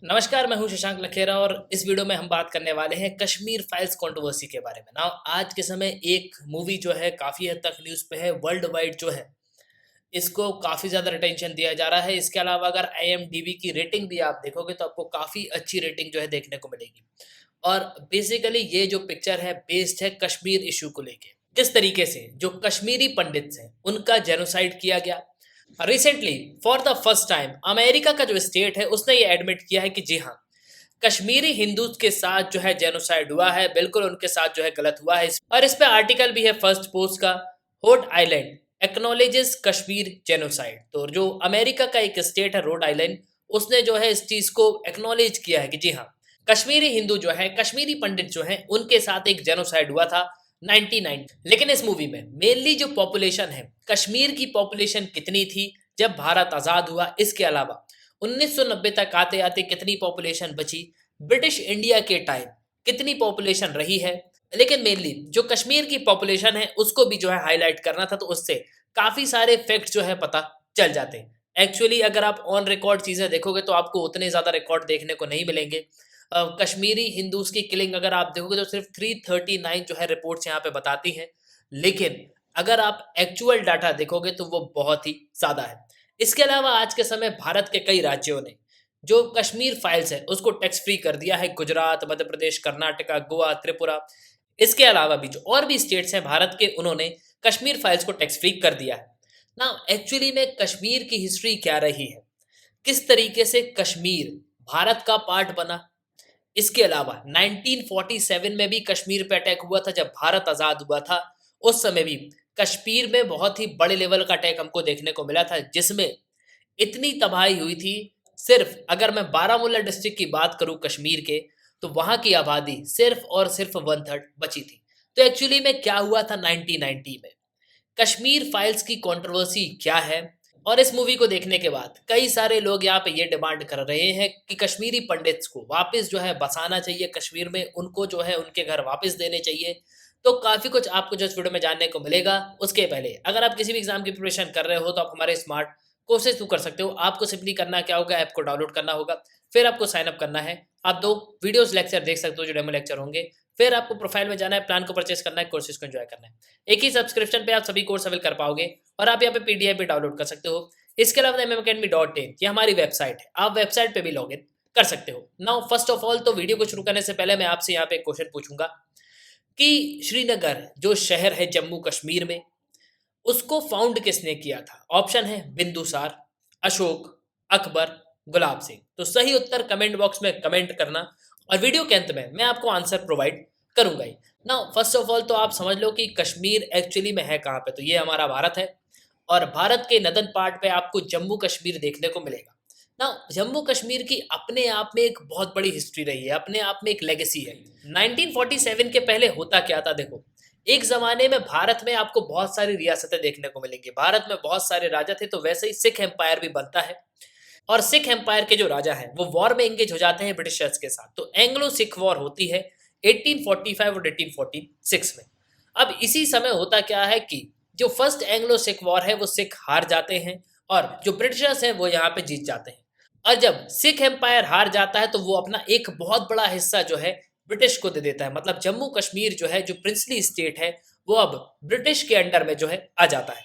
नमस्कार, मैं हूं शशांक लखेरा और इस वीडियो में हम बात करने वाले हैं कश्मीर फाइल्स कंट्रोवर्सी के बारे में। ना आज के समय एक मूवी जो है काफ़ी हद तक न्यूज़ पे है, वर्ल्ड वाइड जो है इसको काफ़ी ज़्यादा अटेंशन दिया जा रहा है। इसके अलावा अगर आईएमडीबी की रेटिंग भी आप देखोगे तो आपको काफ़ी अच्छी रेटिंग जो है देखने को मिलेगी। और बेसिकली ये जो पिक्चर है बेस्ड है कश्मीर इशू को लेके, किस तरीके से जो कश्मीरी पंडित्स हैं उनका जेनोसाइड किया गया। Recently for the first time America का जो स्टेट है उसने ये एडमिट किया है कि जी हाँ, कश्मीरी हिंदूज के साथ जो है जेनोसाइड हुआ है, बिल्कुल उनके साथ जो है गलत हुआ है। और इस पे आर्टिकल भी है फर्स्ट पोस्ट का, Rhode Island acknowledges Kashmir genocide. तो जो अमेरिका का एक स्टेट है रोड आइलैंड, उसने जो है इस चीज को एक्नॉलेज किया है कि जी हाँ, कश्मीरी हिंदू जो है, कश्मीरी पंडित जो है, उनके साथ एक जेनोसाइड हुआ था 1990। लेकिन इस मूवी में मेनली जो पॉपुलेशन है, कश्मीर की पॉपुलेशन कितनी थी जब भारत आजाद हुआ, इसके अलावा 1990 तक आते आते कितनी पॉपुलेशन बची, ब्रिटिश इंडिया के टाइम कितनी पॉपुलेशन रही है। लेकिन मेनली जो कश्मीर की पॉपुलेशन है उसको भी जो है हाईलाइट करना था, तो उससे काफी सारे फैक्ट जो है पता चल जाते हैं। एक्चुअली अगर आप ऑन रिकॉर्ड चीजें देखोगे तो आपको उतने ज्यादा रिकॉर्ड देखने को नहीं मिलेंगे। कश्मीरी हिंदूज की किलिंग अगर आप देखोगे तो सिर्फ 339 जो है रिपोर्ट्स यहाँ पे बताती हैं। लेकिन अगर आप एक्चुअल डाटा देखोगे तो वो बहुत ही ज्यादा है। इसके अलावा आज के समय भारत के कई राज्यों ने जो कश्मीर फाइल्स है उसको टैक्स फ्री कर दिया है। गुजरात, मध्य प्रदेश, कर्नाटका, गोवा, त्रिपुरा, इसके अलावा भी जो और भी स्टेट्स हैं भारत के, उन्होंने कश्मीर फाइल्स को टैक्स फ्री कर दिया है। ना एक्चुअली में कश्मीर की हिस्ट्री क्या रही है, किस तरीके से कश्मीर भारत का पार्ट बना। इसके अलावा 1947 में भी कश्मीर पे अटैक हुआ था जब भारत आजाद हुआ था। उस समय भी कश्मीर में बहुत ही बड़े लेवल का अटैक हमको देखने को मिला था, जिसमें इतनी तबाही हुई थी। सिर्फ अगर मैं बारामूला डिस्ट्रिक्ट की बात करूं कश्मीर के, तो वहां की आबादी सिर्फ और सिर्फ वन थर्ड बची थी। तो एक्चुअली में क्या हुआ था 1990 में, कश्मीर फाइल्स की कंट्रोवर्सी क्या है। और इस मूवी को देखने के बाद कई सारे लोग यहाँ पे ये डिमांड कर रहे हैं कि कश्मीरी पंडित्स को वापस जो है बसाना चाहिए कश्मीर में, उनको जो है उनके घर वापस देने चाहिए। तो काफ़ी कुछ आपको जो इस वीडियो में जानने को मिलेगा। उसके पहले अगर आप किसी भी एग्जाम की प्रिपरेशन कर रहे हो तो आप हमारे स्मार्ट कोर्सेज थ्रू कर सकते हो। आपको सिंपली करना क्या होगा, ऐप को डाउनलोड करना होगा, फिर आपको साइन अप करना है। आप 2 वीडियोस लेक्चर देख सकते हो जो डेमो लेक्चर होंगे। फिर आपको प्रोफाइल में जाना है, प्लान को परचेस करना है, कोर्सेज को एंजॉय करना है। एक ही सब्सक्रिप्शन पे आप सभी कोर्स अवेल कर पाओगे और आप यहाँ पे पीडीएफ भी डाउनलोड कर सकते हो। इसके अलावा mmacademy.in ये हमारी वेबसाइट है, आप वेबसाइट पे भी लॉग इन कर सकते हो। नाउ फर्स्ट ऑफ ऑल तो वीडियो को शुरू करने से पहले मैं आपसे यहाँ पे एक क्वेश्चन पूछूंगा कि श्रीनगर जो शहर है जम्मू कश्मीर में, उसको फाउंड किसने किया था। ऑप्शन है बिंदुसार, अशोक, अकबर, गुलाब सिंह। तो सही उत्तर कमेंट बॉक्स में कमेंट करना और वीडियो के अंत में मैं आपको आंसर प्रोवाइड करूंगा ही। ना फर्स्ट ऑफ ऑल तो आप समझ लो कि कश्मीर एक्चुअली में है कहाँ पे, तो ये हमारा भारत है और भारत के नदन पार्ट पे आपको जम्मू कश्मीर देखने को मिलेगा। ना जम्मू कश्मीर की अपने आप में एक बहुत बड़ी हिस्ट्री रही है, अपने आप में एक लेगेसी है। 1947 के पहले होता क्या था देखो, एक ज़माने में भारत में आपको बहुत सारी रियासतें देखने को मिलेंगी, भारत में बहुत सारे राजा थे। तो वैसे ही सिख एम्पायर भी बनता है और सिख एम्पायर के जो राजा हैं वो वॉर में एंगेज हो जाते हैं ब्रिटिशर्स के साथ। तो एंग्लो सिख वॉर होती है 1845 और 1846 में। अब इसी समय होता क्या है कि जो फर्स्ट एंग्लो सिख वॉर है वो सिख हार जाते हैं और जो ब्रिटिशर्स हैं वो यहाँ पे जीत जाते हैं। और जब सिख एम्पायर हार जाता है तो वो अपना एक बहुत बड़ा हिस्सा जो है ब्रिटिश को दे देता है। मतलब जम्मू कश्मीर जो है, जो प्रिंसली स्टेट है, वो अब ब्रिटिश के अंडर में जो है आ जाता है।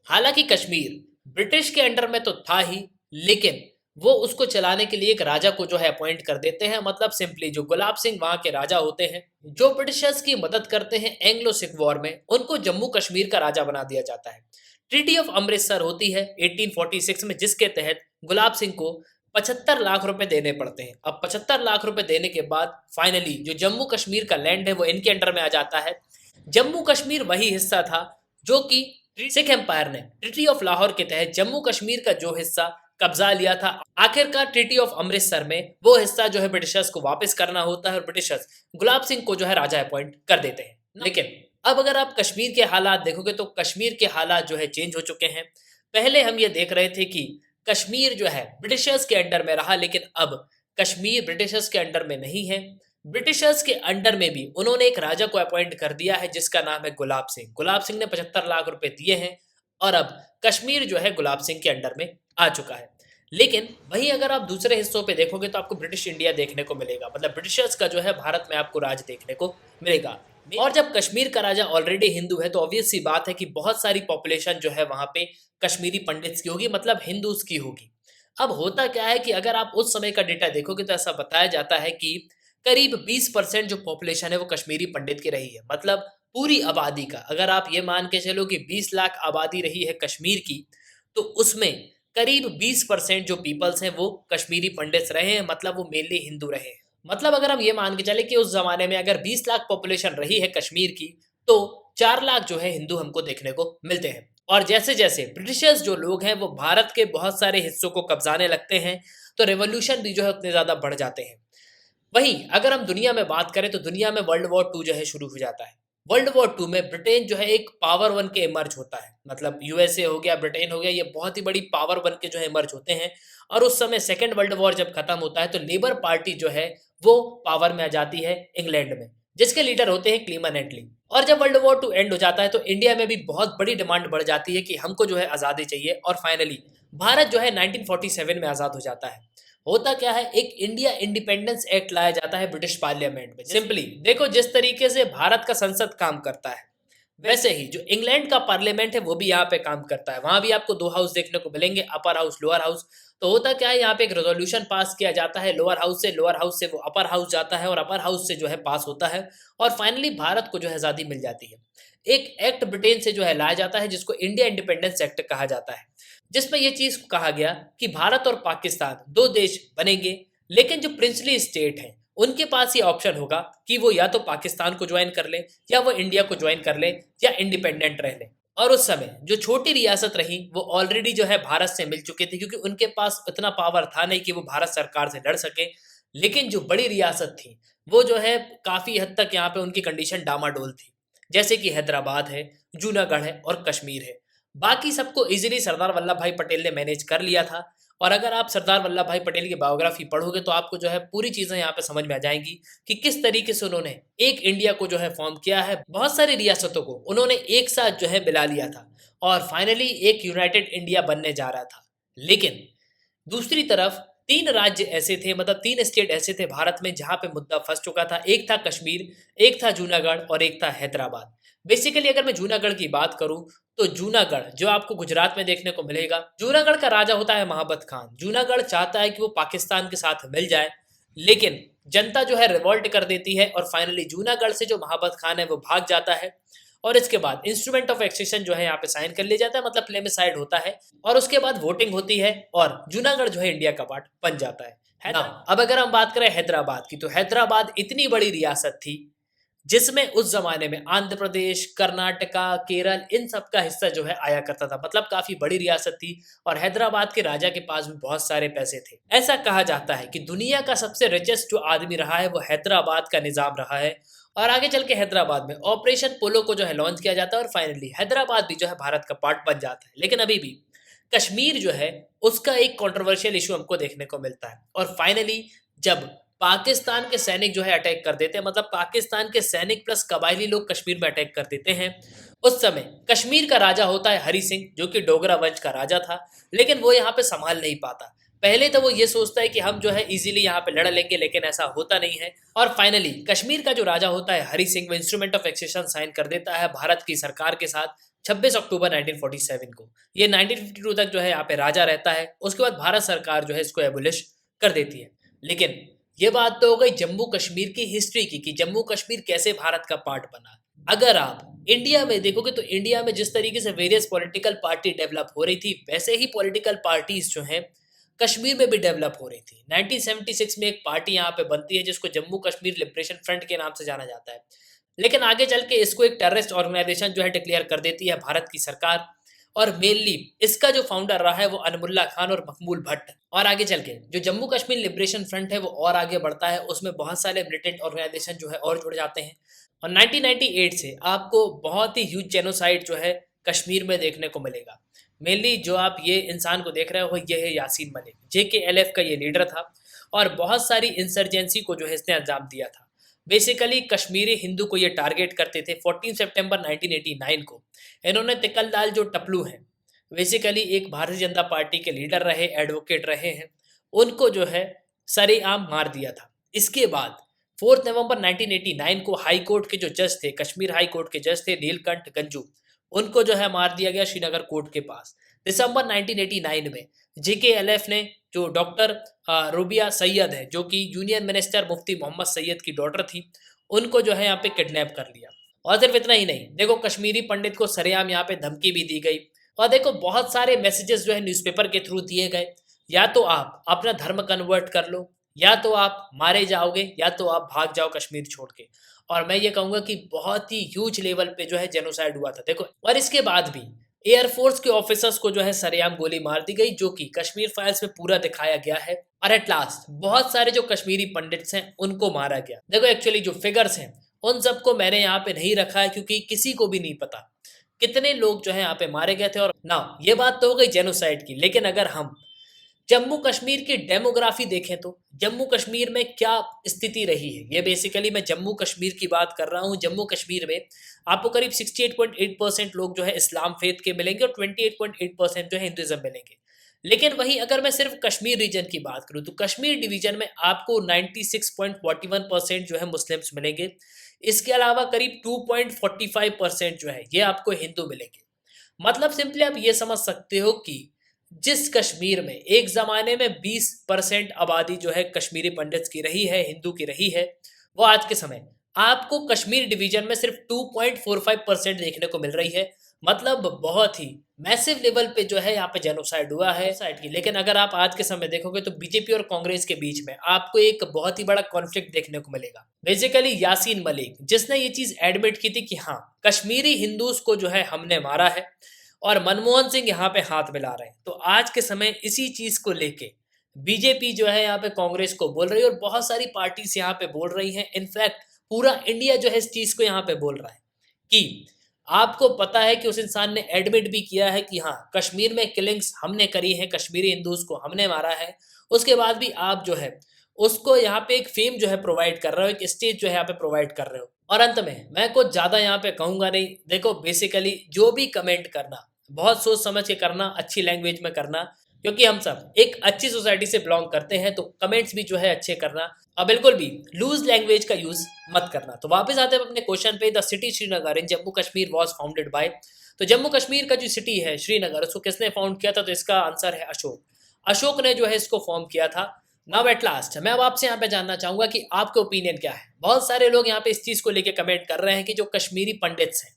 हालांकि कश्मीर ब्रिटिश के अंडर में तो था ही, लेकिन वो उसको चलाने के लिए एक राजा को जो है अपॉइंट कर देते हैं। मतलब सिंपली जो गुलाब सिंह वहां के राजा होते हैं, जो ब्रिटिशर्स की मदद करते हैं एंग्लो सिख वॉर में, उनको जम्मू कश्मीर का राजा बना दिया जाता है। ट्रीटी ऑफ अमृतसर होती है 1846 में, जिसके तहत गुलाब सिंह को 75 लाख रुपए देने पड़ते हैं। अब 75 लाख रुपए देने के बाद फाइनली जो जम्मू कश्मीर का लैंड है वो इनके अंडर में आ जाता है। जम्मू कश्मीर वही हिस्सा था जो कि सिख एम्पायर ने ट्रीटी ऑफ लाहौर के तहत जम्मू कश्मीर का जो हिस्सा कब्जा लिया था। आखिरकार ट्रीटी ऑफ अमृतसर में वो हिस्सा जो है ब्रिटिशर्स को वापस करना होता है और ब्रिटिशर्स गुलाब सिंह को जो है राजा अपॉइंट कर देते हैं। लेकिन अब अगर आप कश्मीर के हालात देखोगे तो कश्मीर के हालात जो है चेंज हो चुके हैं। पहले हम ये देख रहे थे कि कश्मीर जो है ब्रिटिशर्स के अंडर में रहा, लेकिन अब कश्मीर ब्रिटिशर्स के अंडर में नहीं है। ब्रिटिशर्स के अंडर में भी उन्होंने एक राजा को अपॉइंट कर दिया है जिसका नाम है गुलाब सिंह। गुलाब सिंह ने 75 लाख रुपए दिए हैं और अब कश्मीर जो है गुलाब सिंह के अंडर में आ चुका है। लेकिन वहीं अगर आप दूसरे हिस्सों पे देखोगे तो आपको ब्रिटिश इंडिया देखने को मिलेगा, मतलब ब्रिटिशर्स का जो है भारत में आपको राज देखने को मिलेगा। और जब कश्मीर का राजा ऑलरेडी हिंदू है तो ऑब्वियस सी बात है कि बहुत सारी पॉपुलेशन जो है वहां पे कश्मीरी पंडित्स की होगी, मतलब हिंदूज की होगी। अब होता क्या है कि अगर आप उस समय का डेटा देखोगे तो ऐसा बताया जाता है कि करीब 20% जो पॉपुलेशन है वो कश्मीरी पंडित की रही है, मतलब पूरी आबादी का अगर आप ये मान के चलो कि 20 लाख आबादी रही है कश्मीर की, तो उसमें करीब 20% जो पीपल्स हैं वो कश्मीरी पंडित्स रहे हैं, मतलब वो मेनली हिंदू रहे हैं। मतलब अगर हम ये मान के चले कि उस जमाने में अगर 20 लाख पॉपुलेशन रही है कश्मीर की, तो 4 लाख जो है हिंदू हमको देखने को मिलते हैं। और जैसे जैसे ब्रिटिशर्स जो लोग हैं वो भारत के बहुत सारे हिस्सों को कब्जाने लगते हैं, तो रेवोल्यूशन भी जो है उतने ज्यादा बढ़ जाते हैं। वहीं अगर हम दुनिया में बात करें तो दुनिया में वर्ल्ड वॉर टू जो है शुरू हो जाता है। वर्ल्ड वॉर टू में ब्रिटेन जो है एक पावर बन के इमर्ज होता है, मतलब यूएसए हो गया, ब्रिटेन हो गया, ये बहुत ही बड़ी पावर बन के जो है इमर्ज होते हैं। और उस समय सेकेंड वर्ल्ड वॉर जब खत्म होता है तो लेबर पार्टी जो है वो पावर में आ जाती है इंग्लैंड में, जिसके लीडर होते हैं क्लीमन एटली। और जब वर्ल्ड वॉर टू एंड हो जाता है तो इंडिया में भी बहुत बड़ी डिमांड बढ़ जाती है कि हमको जो है आज़ादी चाहिए, और फाइनली भारत जो है 1947 में आज़ाद हो जाता है। होता क्या है, एक इंडिया इंडिपेंडेंस एक्ट लाया जाता है ब्रिटिश पार्लियामेंट में। सिंपली देखो, जिस तरीके से भारत का संसद काम करता है वैसे ही जो इंग्लैंड का पार्लियामेंट है वो भी यहाँ पे काम करता है। वहां भी आपको दो हाउस देखने को मिलेंगे, अपर हाउस, लोअर हाउस। तो होता क्या है, यहाँ पे एक रेजोल्यूशन पास किया जाता है लोअर हाउस से वो अपर हाउस जाता है, और अपर हाउस से जो है पास होता है, और फाइनली भारत को जो है आजादी मिल जाती है। एक एक्ट ब्रिटेन से जो है लाया जाता है जिसको इंडिया इंडिपेंडेंस एक्ट कहा जाता है, जिसमें यह चीज कहा गया कि भारत और पाकिस्तान दो देश बनेंगे, लेकिन जो प्रिंसली स्टेट है उनके पास ये ऑप्शन होगा कि वो या तो पाकिस्तान को ज्वाइन कर ले, या वो इंडिया को ज्वाइन कर ले, या इंडिपेंडेंट रह ले। और उस समय जो छोटी रियासत रही वो ऑलरेडी जो है भारत से मिल चुके थे, क्योंकि उनके पास उतना पावर था नहीं कि वो भारत सरकार से लड़ सके। लेकिन जो बड़ी रियासत थी वो जो है काफी हद तक यहाँ पे उनकी कंडीशन डामाडोल थी, जैसे कि हैदराबाद है, जूनागढ़ है और कश्मीर है। बाकी सबको इजीली सरदार वल्लभ भाई पटेल ने मैनेज कर लिया था। और अगर आप सरदार वल्लभ भाई पटेल की बायोग्राफी पढ़ोगे तो आपको जो है पूरी चीजें यहाँ पे समझ में आ जाएंगी कि किस तरीके से उन्होंने एक इंडिया को जो है फॉर्म किया है, बहुत सारी रियासतों को उन्होंने एक साथ जो है मिला लिया था, और फाइनली एक यूनाइटेड इंडिया बनने जा रहा था। लेकिन दूसरी तरफ तीन राज्य ऐसे थे, मतलब तीन स्टेट ऐसे थे भारत में जहां पे मुद्दा फंस चुका था। एक था कश्मीर, एक था जूनागढ़ और एक था हैदराबाद। बेसिकली अगर मैं जूनागढ़ की बात करूं तो जूनागढ़ जो आपको गुजरात में देखने को मिलेगा, जूनागढ़ का राजा होता है महाबत खान। जूनागढ़ चाहता है कि वो पाकिस्तान के साथ मिल जाए, लेकिन जनता जो है रिवॉल्ट कर देती है, और फाइनली जूनागढ़ से जो महाबत खान है वो भाग जाता है। और इसके बाद इंस्ट्रूमेंट ऑफ एक्सेशन जो है यहाँ पे साइन कर लिया जाता है, मतलब प्लेबिसाइड होता है, और उसके बाद वोटिंग होती है और जूनागढ़ जो है इंडिया का पार्ट बन जाता है ना। अब अगर हम बात करें हैदराबाद की, तो हैदराबाद इतनी बड़ी रियासत थी जिसमें उस जमाने में आंध्र प्रदेश, कर्नाटका, केरल, इन सब का हिस्सा जो है आया करता था, मतलब काफी बड़ी रियासत थी। और हैदराबाद के राजा के पास भी बहुत सारे पैसे थे। ऐसा कहा जाता है कि दुनिया का सबसे रिचेस्ट जो आदमी रहा है वो हैदराबाद का निजाम रहा है। और आगे चल के हैदराबाद में ऑपरेशन पोलो को जो है लॉन्च किया जाता है, और फाइनली हैदराबाद भी जो है भारत का पार्ट बन जाता है। लेकिन अभी भी कश्मीर जो है उसका एक कंट्रोवर्शियल इशू हमको देखने को मिलता है। और फाइनली जब पाकिस्तान के सैनिक जो है अटैक कर देते हैं, मतलब पाकिस्तान के सैनिक प्लस कबायली लोग कश्मीर में अटैक कर देते हैं, उस समय कश्मीर का राजा होता है हरि सिंह, जो कि डोगरा वंश का राजा था। लेकिन वो यहाँ पे संभाल नहीं पाता। पहले तो वो ये सोचता है कि हम जो है इजीली यहाँ पे लड़ लेंगे, लेकिन ऐसा होता नहीं है। और फाइनली कश्मीर का जो राजा होता है हरि सिंह, वो इंस्ट्रूमेंट ऑफ एक्सेशन साइन कर देता है भारत की सरकार के साथ 26 अक्टूबर 1947 को। ये 1952 तक जो है यहाँ पे राजा रहता है। उसके बाद भारत सरकार जो है इसको एबोलिश कर देती है। लेकिन ये बात तो हो गई जम्मू कश्मीर की हिस्ट्री की, कि जम्मू कश्मीर कैसे भारत का पार्ट बना। अगर आप इंडिया में देखोगे तो इंडिया में जिस तरीके से वेरियस पॉलिटिकल पार्टी डेवलप हो रही थी, वैसे ही पॉलिटिकल पार्टीज जो हैं कश्मीर में भी डेवलप हो रही थी। 1976 में एक पार्टी यहाँ पे बनती है जिसको जम्मू कश्मीर लिबरेशन फ्रंट के नाम से जाना जाता है। लेकिन आगे चल के इसको एक टेररिस्ट ऑर्गेनाइजेशन जो है डिक्लेयर कर देती है भारत की सरकार। और मेनली इसका जो फाउंडर रहा है वो अनमुल्ला खान और मकबूल भट्ट। और आगे चल के जो जम्मू कश्मीर लिबरेशन फ्रंट है वो और आगे बढ़ता है, उसमें बहुत सारे मिलिटेंट ऑर्गेनाइजेशन जो है और जुड़ जाते हैं। और 1998 से आपको बहुत ही ह्यूज जेनोसाइड जो है कश्मीर में देखने को मिलेगा। मेनली जो आप ये इंसान को देख रहे हो ये है यासीन मलिक, JKLF का ये लीडर था, और बहुत सारी इंसर्जेंसी को जो है इसने अंजाम दिया था। बेसिकली कश्मीरी हिंदू को ये टारगेट करते थे। 14 सितंबर 1989 को इन्होंने तिकलदाल जो टपलू हैं बेसिकली एक भारतीय जनता पार्टी के लीडर रहे, एडवोकेट रहे हैं, उनको जो है सरेआम मार दिया था। इसके बाद 4 नवंबर 1989 को हाई कोर्ट के जो जज थे, कश्मीर हाई कोर्ट के जज थे नीलकंठ गंजू, उनको जो है मार दिया गया श्रीनगर कोर्ट के पास। दिसंबर 1989 में जेकेएलएफ ने जो डॉक्टर रुबिया सैयद है, जो कि यूनियन मिनिस्टर मुफ्ती मोहम्मद सैयद की डॉटर थी, उनको जो है यहाँ पे किडनैप कर लिया। और सिर्फ इतना ही नहीं, देखो कश्मीरी पंडित को सरेआम यहाँ पे धमकी भी दी गई। और देखो बहुत सारे मैसेजेस जो है न्यूज़पेपर के थ्रू दिए गए, या तो आप अपना धर्म कन्वर्ट कर लो, या तो आप मारे जाओगे, या तो आप भाग जाओ कश्मीर छोड़ के। और मैं ये कहूँगा कि बहुत ही ह्यूज लेवल पे जो है जेनोसाइड हुआ था। देखो, और इसके बाद भी एयरफोर्स के ऑफिसर्स को जो है सरेआम गोली मार दी गई, जो कि कश्मीर फाइल्स में पूरा दिखाया गया है। और एट लास्ट बहुत सारे जो कश्मीरी पंडित्स हैं उनको मारा गया। देखो एक्चुअली जो फिगर्स हैं उन सबको मैंने यहाँ पे नहीं रखा है, क्योंकि किसी को भी नहीं पता कितने लोग जो है यहाँ पे मारे गए थे। और ना ये बात तो हो गई जेनोसाइड की, लेकिन अगर हम जम्मू कश्मीर की डेमोग्राफी देखें तो जम्मू कश्मीर में क्या स्थिति रही है, ये बेसिकली मैं जम्मू कश्मीर की बात कर रहा हूँ। जम्मू कश्मीर में आपको करीब 68.8% लोग जो है इस्लाम फेथ के मिलेंगे और 28.8% जो है हिंदुइज्म मिलेंगे। लेकिन वहीं अगर मैं सिर्फ कश्मीर रीजन की बात करूँ तो कश्मीर डिवीजन में आपको 96.41% जो है मुस्लिम्स मिलेंगे। इसके अलावा करीब 2.45% जो है ये आपको हिंदू मिलेंगे। मतलब सिंपली आप ये समझ सकते हो कि जिस कश्मीर में एक ज़माने में 20% आबादी जो है कश्मीरी पंडित्स की रही है, हिंदू की रही है, वो आज के समय आपको कश्मीर डिवीजन में सिर्फ 2.45% देखने को मिल रही है। मतलब बहुत ही मैसिव लेवल पे जो है यहाँ पे जेनोसाइड हुआ है साइड की। लेकिन अगर आप आज के समय देखोगे तो बीजेपी और कांग्रेस के बीच में आपको एक बहुत ही बड़ा कॉन्फ्लिक्ट देखने को मिलेगा। बेसिकली यासीन मलिक, जिसने ये चीज़ एडमिट की थी कि हाँ कश्मीरी हिंदूज को जो है हमने मारा है, और मनमोहन सिंह यहाँ पे हाथ मिला रहे हैं। तो आज के समय इसी चीज को लेके बीजेपी जो है यहाँ पे कांग्रेस को बोल रही है, और बहुत सारी पार्टीज यहाँ पे बोल रही हैं। इनफैक्ट पूरा इंडिया जो है इस चीज को यहाँ पे बोल रहा है कि आपको पता है कि उस इंसान ने एडमिट भी किया है कि हाँ कश्मीर में किलिंग्स हमने करी है, कश्मीरी हिंदूज को हमने मारा है। उसके बाद भी आप जो है उसको यहाँ पे एक फेम जो है प्रोवाइड कर रहे हो, एक स्टेज जो है यहाँ पे प्रोवाइड कर रहे हो। और अंत में मैं कुछ ज्यादा यहाँ पे कहूंगा नहीं। देखो बेसिकली जो भी कमेंट करना बहुत सोच समझ के करना, अच्छी लैंग्वेज में करना, क्योंकि हम सब एक अच्छी सोसाइटी से बिलोंग करते हैं। तो कमेंट्स भी जो है अच्छे करना, और बिल्कुल भी लूज लैंग्वेज का यूज मत करना। तो वापस आते हैं अपने क्वेश्चन पे। The city Srinagar in Jammu Kashmir was founded by, तो जम्मू कश्मीर का जो सिटी है श्रीनगर, उसको किसने फाउंड किया था? तो इसका आंसर है अशोक। अशोक ने जो है इसको फॉर्म किया था। नाउ एट लास्ट मैं अब आपसे यहाँ पे जानना चाहूंगा कि आपके ओपिनियन क्या है। बहुत सारे लोग यहाँ पे इस चीज को लेके कमेंट कर रहे हैं कि जो कश्मीरी पंडित्स हैं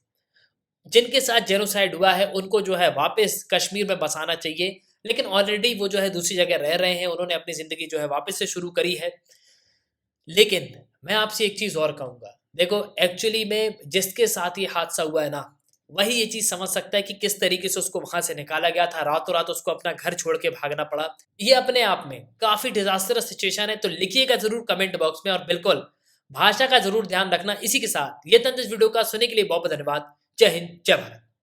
जिनके साथ जेनोसाइड हुआ है उनको जो है वापस कश्मीर में बसाना चाहिए। लेकिन ऑलरेडी वो जो है दूसरी जगह रह रहे हैं, उन्होंने अपनी ज़िंदगी जो है वापस से शुरू करी है। लेकिन मैं आपसे एक चीज़ और कहूँगा, देखो एक्चुअली में जिसके साथ ये हादसा हुआ है ना, वही ये चीज़ समझ सकता है कि किस तरीके से उसको वहाँ से निकाला गया था। रातों रात उसको अपना घर छोड़ के भागना पड़ा। ये अपने आप में काफ़ी डिजास्टरस सिचुएशन है। तो लिखिएगा ज़रूर कमेंट बॉक्स में, और बिल्कुल भाषा का ज़रूर ध्यान रखना। इसी के साथ ये तंज वीडियो का सुनने के लिए बहुत बहुत धन्यवाद। जय हिंद, जय भारत।